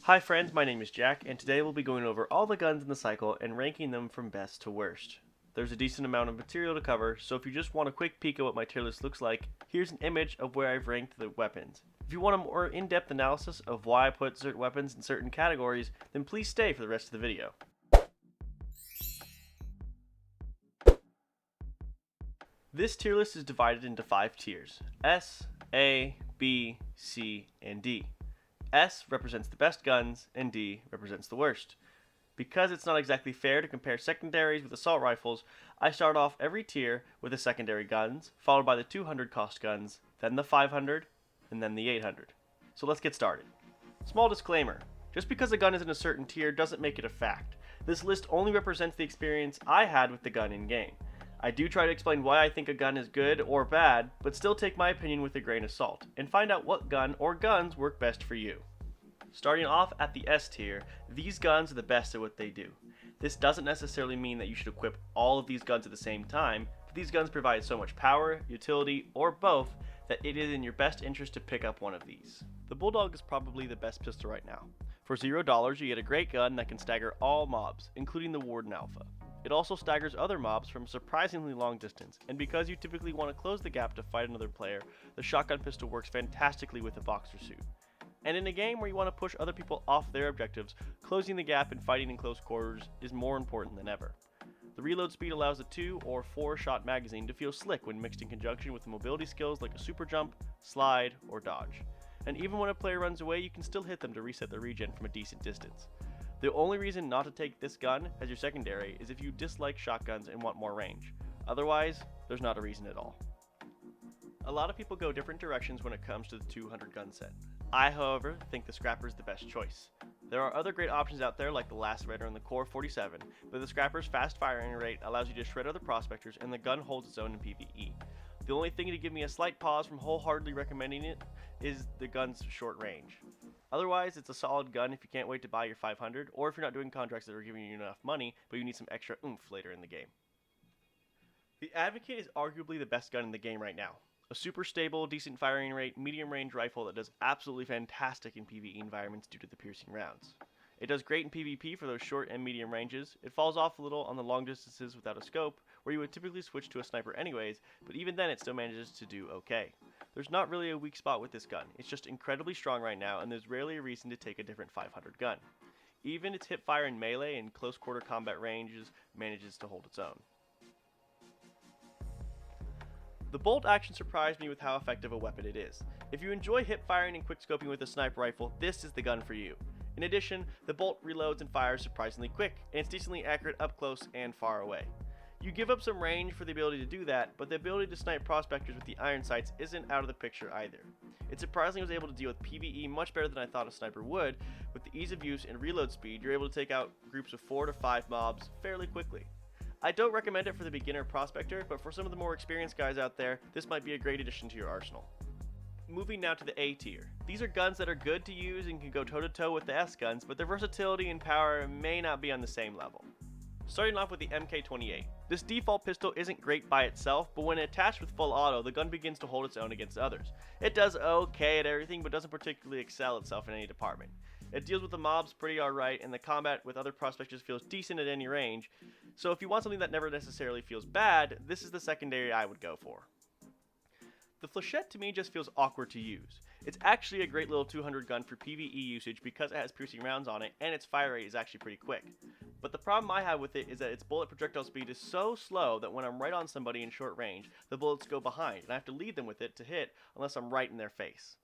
Hi friends, my name is Jack, and today we'll be going over all the guns in the cycle and ranking them from best to worst. There's a decent amount of material to cover, so if you just want a quick peek at what my tier list looks like, here's an image of where I've ranked the weapons. If you want a more in-depth analysis of why I put certain weapons in certain categories, then please stay for the rest of the video. This tier list is divided into 5 tiers: S, A, B, C, and D. S represents the best guns, and D represents the worst. Because it's not exactly fair to compare secondaries with assault rifles, I start off every tier with the secondary guns, followed by the 200 cost guns, then the 500, and then the 800. So let's get started. Small disclaimer, just because a gun is in a certain tier doesn't make it a fact. This list only represents the experience I had with the gun in game. I do try to explain why I think a gun is good or bad, but still take my opinion with a grain of salt, and find out what gun or guns work best for you. Starting off at the S tier, these guns are the best at what they do. This doesn't necessarily mean that you should equip all of these guns at the same time, but these guns provide so much power, utility, or both that it is in your best interest to pick up one of these. The Bulldog is probably the best pistol right now. For $0 you get a great gun that can stagger all mobs, including the Warden Alpha. It also staggers other mobs from a surprisingly long distance, and because you typically want to close the gap to fight another player, the shotgun pistol works fantastically with a boxer suit. And in a game where you want to push other people off their objectives, closing the gap and fighting in close quarters is more important than ever. The reload speed allows a 2 or 4 shot magazine to feel slick when mixed in conjunction with mobility skills like a super jump, slide, or dodge. And even when a player runs away, you can still hit them to reset the regen from a decent distance. The only reason not to take this gun as your secondary is if you dislike shotguns and want more range. Otherwise, there's not a reason at all. A lot of people go different directions when it comes to the 200 gun set. I, however, think the Scrapper is the best choice. There are other great options out there like the Lacerator and the Core 47, but the Scrapper's fast firing rate allows you to shred other prospectors and the gun holds its own in PvE. The only thing to give me a slight pause from wholeheartedly recommending it is the gun's short range. Otherwise, it's a solid gun if you can't wait to buy your 500, or if you're not doing contracts that are giving you enough money, but you need some extra oomph later in the game. The Advocate is arguably the best gun in the game right now. A super stable, decent firing rate, medium range rifle that does absolutely fantastic in PvE environments due to the piercing rounds. It does great in PvP for those short and medium ranges. It falls off a little on the long distances without a scope, where you would typically switch to a sniper anyways, but even then it still manages to do okay. There's not really a weak spot with this gun, it's just incredibly strong right now, and there's rarely a reason to take a different 500 gun. Even its hip fire in melee and close quarter combat ranges manages to hold its own. The bolt action surprised me with how effective a weapon it is. If you enjoy hip firing and quick scoping with a sniper rifle, this is the gun for you. In addition, the bolt reloads and fires surprisingly quick, and it's decently accurate up close and far away. You give up some range for the ability to do that, but the ability to snipe prospectors with the iron sights isn't out of the picture either. It surprisingly was able to deal with PvE much better than I thought a sniper would. With the ease of use and reload speed, you're able to take out groups of 4 to 5 mobs fairly quickly. I don't recommend it for the beginner prospector, but for some of the more experienced guys out there, this might be a great addition to your arsenal. Moving now to the A tier. These are guns that are good to use and can go toe-to-toe with the S guns, but their versatility and power may not be on the same level. Starting off with the MK28. This default pistol isn't great by itself, but when attached with full auto, the gun begins to hold its own against others. It does okay at everything, but doesn't particularly excel itself in any department. It deals with the mobs pretty alright, and the combat with other prospectors feels decent at any range, so if you want something that never necessarily feels bad, this is the secondary I would go for. The Flechette to me just feels awkward to use. It's actually a great little 200 gun for PvE usage because it has piercing rounds on it, and its fire rate is actually pretty quick. But the problem I have with it is that its bullet projectile speed is so slow that when I'm right on somebody in short range, the bullets go behind, and I have to lead them with it to hit unless I'm right in their face.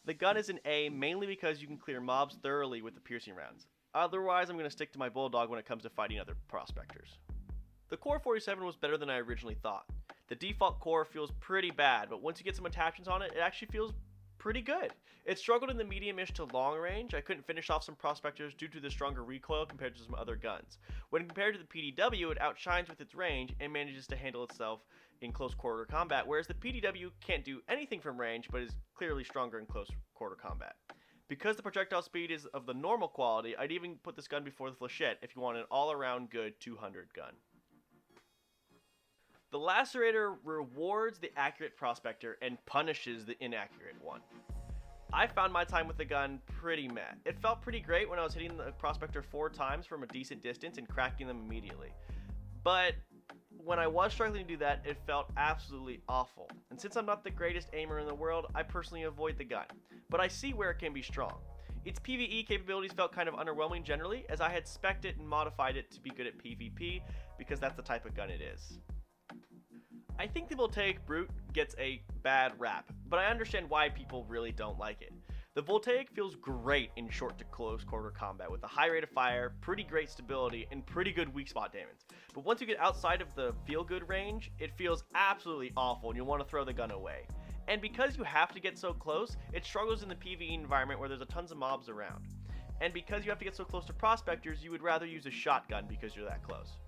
The gun is an A mainly because you can clear mobs thoroughly with the piercing rounds. Otherwise, I'm going to stick to my Bulldog when it comes to fighting other prospectors. The Core 47 was better than I originally thought. The default core feels pretty bad, but once you get some attachments on it, it actually feels pretty good. It struggled in the medium-ish to long range. I couldn't finish off some prospectors due to the stronger recoil compared to some other guns. When compared to the PDW, it outshines with its range and manages to handle itself in close quarter combat, whereas the PDW can't do anything from range, but is clearly stronger in close quarter combat. Because the projectile speed is of the normal quality, I'd even put this gun before the Flechette if you want an all-around good 200 gun. The Lacerator rewards the accurate prospector and punishes the inaccurate one. I found my time with the gun pretty meh. It felt pretty great when I was hitting the prospector 4 times from a decent distance and cracking them immediately. But when I was struggling to do that, it felt absolutely awful. And since I'm not the greatest aimer in the world, I personally avoid the gun. But I see where it can be strong. Its PvE capabilities felt kind of underwhelming generally, as I had spec'd it and modified it to be good at PvP, because that's the type of gun it is. I think the Voltaic Brute gets a bad rap, but I understand why people really don't like it. The Voltaic feels great in short to close quarter combat with a high rate of fire, pretty great stability, and pretty good weak spot damage. But once you get outside of the feel good range, it feels absolutely awful and you'll want to throw the gun away. And because you have to get so close, it struggles in the PvE environment where there's a tons of mobs around. And because you have to get so close to prospectors, you would rather use a shotgun because you're that close.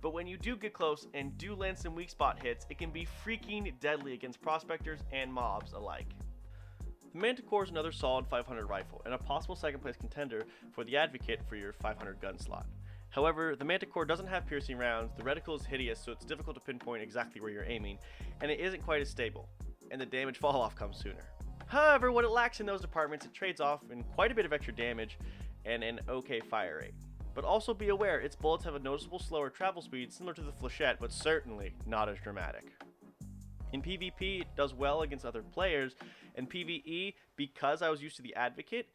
But when you do get close and do land some weak spot hits, it can be freaking deadly against prospectors and mobs alike. The Manticore is another solid 500 rifle, and a possible second place contender for the Advocate for your 500 gun slot. However, the Manticore doesn't have piercing rounds, the reticle is hideous so it's difficult to pinpoint exactly where you're aiming, and it isn't quite as stable, and the damage fall off comes sooner. However, what it lacks in those departments, it trades off in quite a bit of extra damage and an okay fire rate. But also be aware, its bullets have a noticeable slower travel speed similar to the Flechette, but certainly not as dramatic. In PvP, it does well against other players, and PvE, because I was used to the Advocate,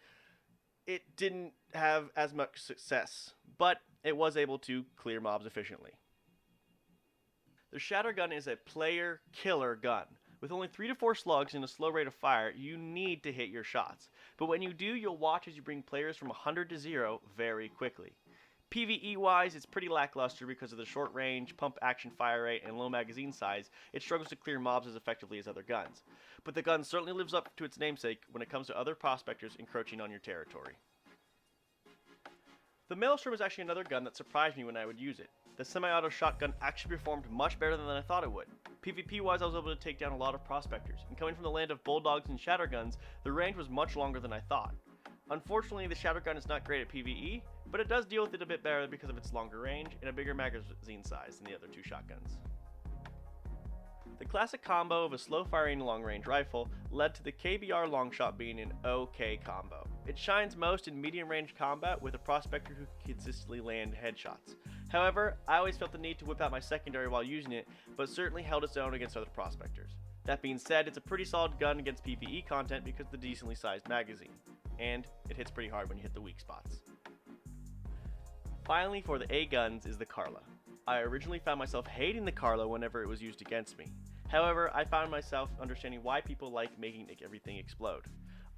it didn't have as much success, but it was able to clear mobs efficiently. The Shattergun is a player killer gun. With only 3 to 4 slugs and a slow rate of fire, you need to hit your shots. But when you do, you'll watch as you bring players from 100 to 0 very quickly. PvE-wise, it's pretty lackluster because of the short range, pump action fire rate, and low magazine size. It struggles to clear mobs as effectively as other guns. But the gun certainly lives up to its namesake when it comes to other prospectors encroaching on your territory. The Maelstrom is actually another gun that surprised me when I would use it. The semi-auto shotgun actually performed much better than I thought it would. PvP-wise, I was able to take down a lot of prospectors, and coming from the land of bulldogs and shatterguns, the range was much longer than I thought. Unfortunately, the Shattergun is not great at PvE, but it does deal with it a bit better because of its longer range and a bigger magazine size than the other 2 shotguns. The classic combo of a slow-firing long-range rifle led to the KBR Longshot being an okay combo. It shines most in medium-range combat with a prospector who can consistently land headshots. However, I always felt the need to whip out my secondary while using it, but certainly held its own against other prospectors. That being said, it's a pretty solid gun against PvE content because of the decently sized magazine, and it hits pretty hard when you hit the weak spots. Finally, for the A guns is the Carla. I originally found myself hating the Carla whenever it was used against me. However, I found myself understanding why people like making everything explode.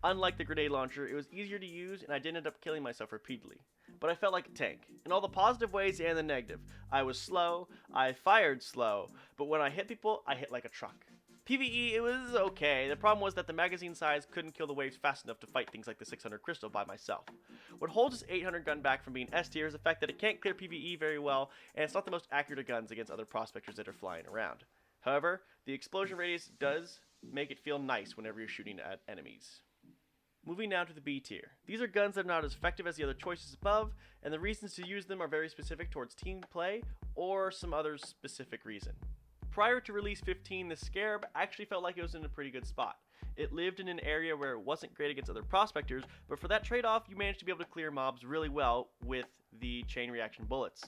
Unlike the grenade launcher, it was easier to use and I didn't end up killing myself repeatedly. But I felt like a tank, in all the positive ways and the negative. I was slow, I fired slow, but when I hit people, I hit like a truck. PvE, it was okay. The problem was that the magazine size couldn't kill the waves fast enough to fight things like the 600 Crystal by myself. What holds this 800 gun back from being S tier is the fact that it can't clear PvE very well, and it's not the most accurate of guns against other prospectors that are flying around. However, the explosion radius does make it feel nice whenever you're shooting at enemies. Moving now to the B tier. These are guns that are not as effective as the other choices above, and the reasons to use them are very specific towards team play or some other specific reason. Prior to release 15, the Scarab actually felt like it was in a pretty good spot. It lived in an area where it wasn't great against other prospectors, but for that trade-off, you managed to be able to clear mobs really well with the chain reaction bullets.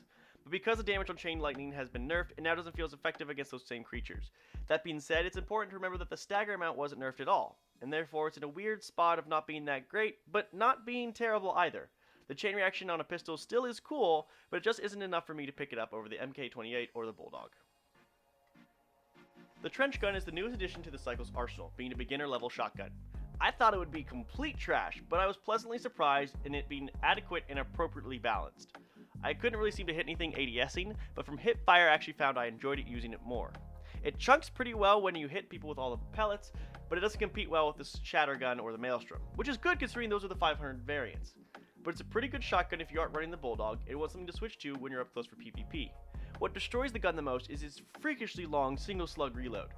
But because the damage on chain lightning has been nerfed, it now doesn't feel as effective against those same creatures. That being said, it's important to remember that the stagger amount wasn't nerfed at all, and therefore it's in a weird spot of not being that great, but not being terrible either. The chain reaction on a pistol still is cool, but it just isn't enough for me to pick it up over the MK28 or the Bulldog. The Trench Gun is the newest addition to the Cycle's arsenal, being a beginner-level shotgun. I thought it would be complete trash, but I was pleasantly surprised in it being adequate and appropriately balanced. I couldn't really seem to hit anything ADSing, but from hip fire I actually found I enjoyed it using it more. It chunks pretty well when you hit people with all the pellets, but it doesn't compete well with the Shattergun or the Maelstrom, which is good considering those are the 500 variants. But it's a pretty good shotgun if you aren't running the Bulldog and want something to switch to when you're up close for PvP. What destroys the gun the most is its freakishly long single slug reload.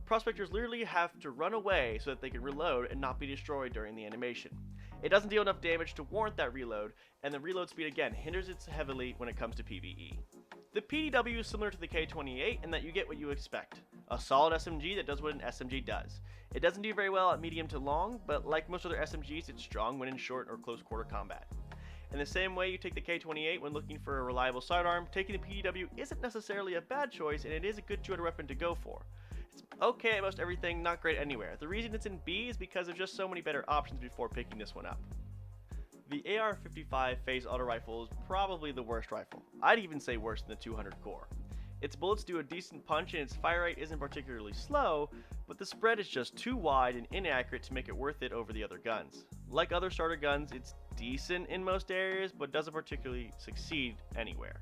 Prospectors literally have to run away so that they can reload and not be destroyed during the animation. It doesn't deal enough damage to warrant that reload, and the reload speed again hinders it heavily when it comes to PvE. The PDW is similar to the K28 in that you get what you expect. A solid SMG that does what an SMG does. It doesn't do very well at medium to long, but like most other SMGs, it's strong when in short or close quarter combat. In the same way you take the K28 when looking for a reliable sidearm, taking the PDW isn't necessarily a bad choice, and it is a good 200 weapon to go for. It's okay at most everything, not great anywhere. The reason it's in B is because there's just so many better options before picking this one up. The AR-55 phase auto rifle is probably the worst rifle. I'd even say worse than the 200 core. Its bullets do a decent punch and its fire rate isn't particularly slow, but the spread is just too wide and inaccurate to make it worth it over the other guns. Like other starter guns, it's decent in most areas, but doesn't particularly succeed anywhere.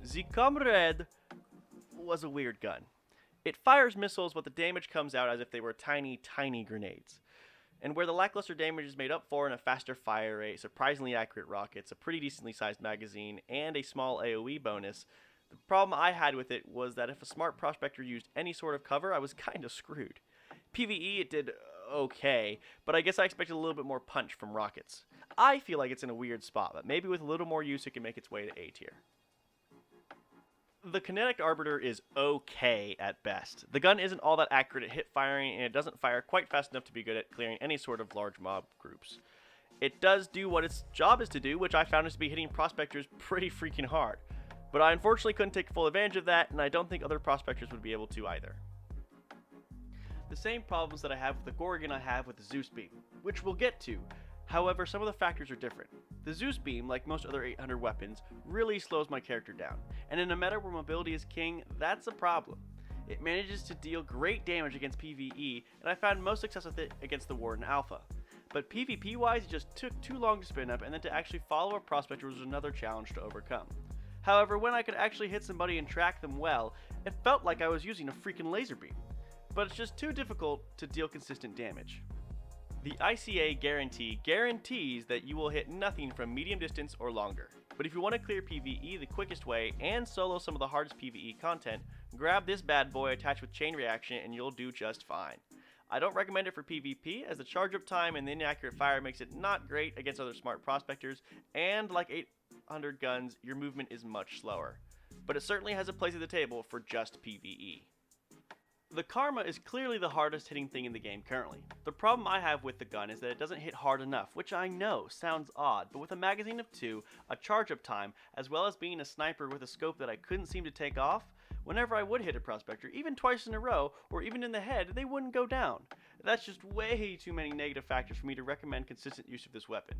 The Comrade was a weird gun. It fires missiles, but the damage comes out as if they were tiny, tiny grenades. And where the lackluster damage is made up for in a faster fire rate, surprisingly accurate rockets, a pretty decently sized magazine, and a small AoE bonus, the problem I had with it was that if a smart prospector used any sort of cover, I was kinda screwed. PvE it did okay, but I guess I expected a little bit more punch from rockets. I feel like it's in a weird spot, but maybe with a little more use it can make its way to A tier. The Kinetic Arbiter is okay at best. The gun isn't all that accurate at hip firing, and it doesn't fire quite fast enough to be good at clearing any sort of large mob groups. It does do what its job is to do, which I found is to be hitting prospectors pretty freaking hard. But I unfortunately couldn't take full advantage of that, and I don't think other prospectors would be able to either. The same problems that I have with the Gorgon I have with the Zeus Beam, which we'll get to. However, some of the factors are different. The Zeus Beam, like most other 800 weapons, really slows my character down, and in a meta where mobility is king, that's a problem. It manages to deal great damage against PvE, and I found most success with it against the Warden Alpha. But PvP wise, it just took too long to spin up, and then to actually follow a prospector was another challenge to overcome. However, when I could actually hit somebody and track them well, it felt like I was using a freaking laser beam. But it's just too difficult to deal consistent damage. The ICA guarantee guarantees that you will hit nothing from medium distance or longer. But if you want to clear PvE the quickest way and solo some of the hardest PvE content, grab this bad boy attached with chain reaction and you'll do just fine. I don't recommend it for PvP as the charge up time and the inaccurate fire makes it not great against other smart prospectors, and like 800 guns, your movement is much slower. But it certainly has a place at the table for just PvE. The Karma is clearly the hardest hitting thing in the game currently. The problem I have with the gun is that it doesn't hit hard enough, which I know sounds odd, but with a magazine of 2, a charge up time, as well as being a sniper with a scope that I couldn't seem to take off, whenever I would hit a prospector, even twice in a row, or even in the head, they wouldn't go down. That's just way too many negative factors for me to recommend consistent use of this weapon.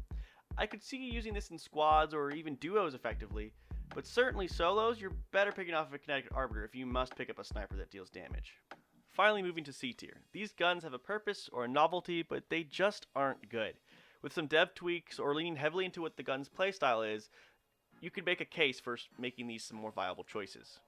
I could see using this in squads or even duos effectively, but certainly solos, you're better picking off a Kinetic Arbiter if you must pick up a sniper that deals damage. Finally moving to C tier. These guns have a purpose or a novelty, but they just aren't good. With some dev tweaks or leaning heavily into what the gun's playstyle is, you could make a case for making these some more viable choices.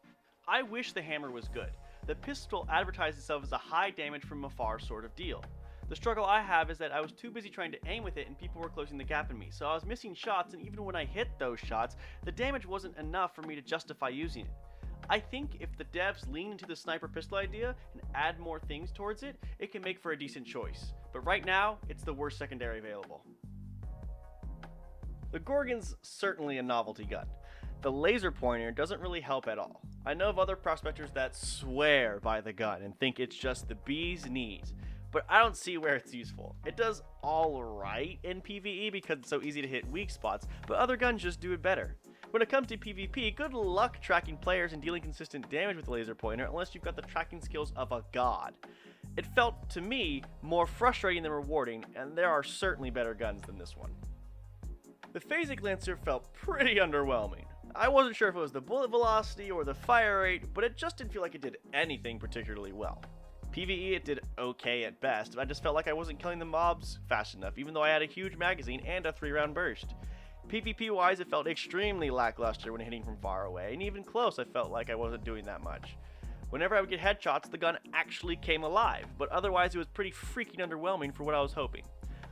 I wish the hammer was good. The pistol advertised itself as a high damage from afar sort of deal. The struggle I have is that I was too busy trying to aim with it and people were closing the gap in me, so I was missing shots, and even when I hit those shots, the damage wasn't enough for me to justify using it. I think if the devs lean into the sniper pistol idea and add more things towards it, it can make for a decent choice. But right now, it's the worst secondary available. The Gorgon's certainly a novelty gun. The laser pointer doesn't really help at all. I know of other prospectors that swear by the gun and think it's just the bee's knees, but I don't see where it's useful. It does alright in PvE because it's so easy to hit weak spots, but other guns just do it better. When it comes to PvP, good luck tracking players and dealing consistent damage with the laser pointer unless you've got the tracking skills of a god. It felt, to me, more frustrating than rewarding, and there are certainly better guns than this one. The Phasic Lancer felt pretty underwhelming. I wasn't sure if it was the bullet velocity or the fire rate, but it just didn't feel like it did anything particularly well. PvE it did okay at best, but I just felt like I wasn't killing the mobs fast enough, even though I had a huge magazine and a 3-round burst. PvP wise, it felt extremely lackluster when hitting from far away, and even close I felt like I wasn't doing that much. Whenever I would get headshots, the gun actually came alive, but otherwise it was pretty freaking underwhelming for what I was hoping.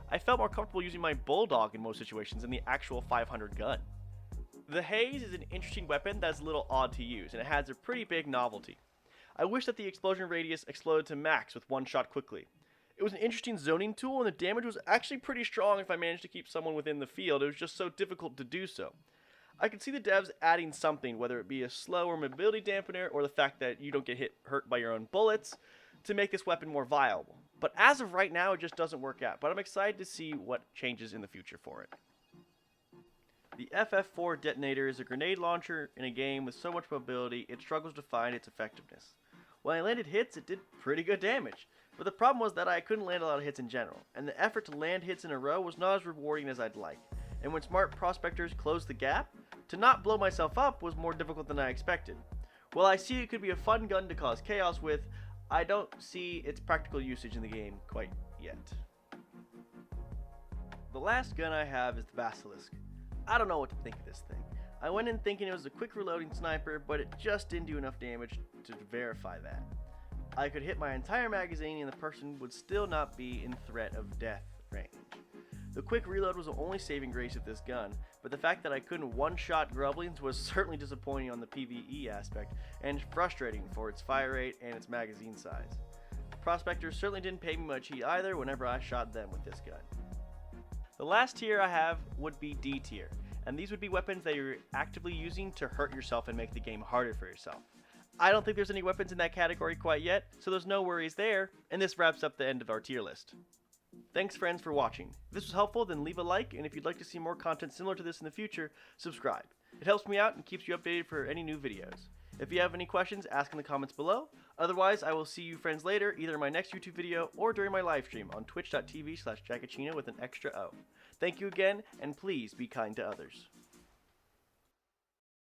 I felt more comfortable using my Bulldog in most situations than the actual 500 gun. The Haze is an interesting weapon that is a little odd to use, and it has a pretty big novelty. I wish that the explosion radius exploded to max with one shot quickly. It was an interesting zoning tool, and the damage was actually pretty strong if I managed to keep someone within the field. It was just so difficult to do so. I can see the devs adding something, whether it be a slower mobility dampener or the fact that you don't get hurt by your own bullets, to make this weapon more viable. But as of right now, it just doesn't work out. But I'm excited to see what changes in the future for it. The FF4 detonator is a grenade launcher in a game with so much mobility it struggles to find its effectiveness. When I landed hits, it did pretty good damage, but the problem was that I couldn't land a lot of hits in general, and the effort to land hits in a row was not as rewarding as I'd like. And when smart prospectors closed the gap, to not blow myself up was more difficult than I expected. While I see it could be a fun gun to cause chaos with, I don't see its practical usage in the game quite yet. The last gun I have is the Basilisk. I don't know what to think of this thing. I went in thinking it was a quick reloading sniper, but it just didn't do enough damage to verify that. I could hit my entire magazine and the person would still not be in threat of death range. The quick reload was the only saving grace of this gun, but the fact that I couldn't one-shot grublings was certainly disappointing on the PvE aspect, and frustrating for its fire rate and its magazine size. Prospectors certainly didn't pay me much heat either whenever I shot them with this gun. The last tier I have would be D tier, and these would be weapons that you're actively using to hurt yourself and make the game harder for yourself. I don't think there's any weapons in that category quite yet, so there's no worries there, and this wraps up the end of our tier list. Thanks friends for watching. If this was helpful, then leave a like, and if you'd like to see more content similar to this in the future, subscribe. It helps me out and keeps you updated for any new videos. If you have any questions, ask in the comments below. Otherwise, I will see you friends later, either in my next YouTube video or during my live stream on twitch.tv/Jackachino with an extra O. Thank you again, and please be kind to others.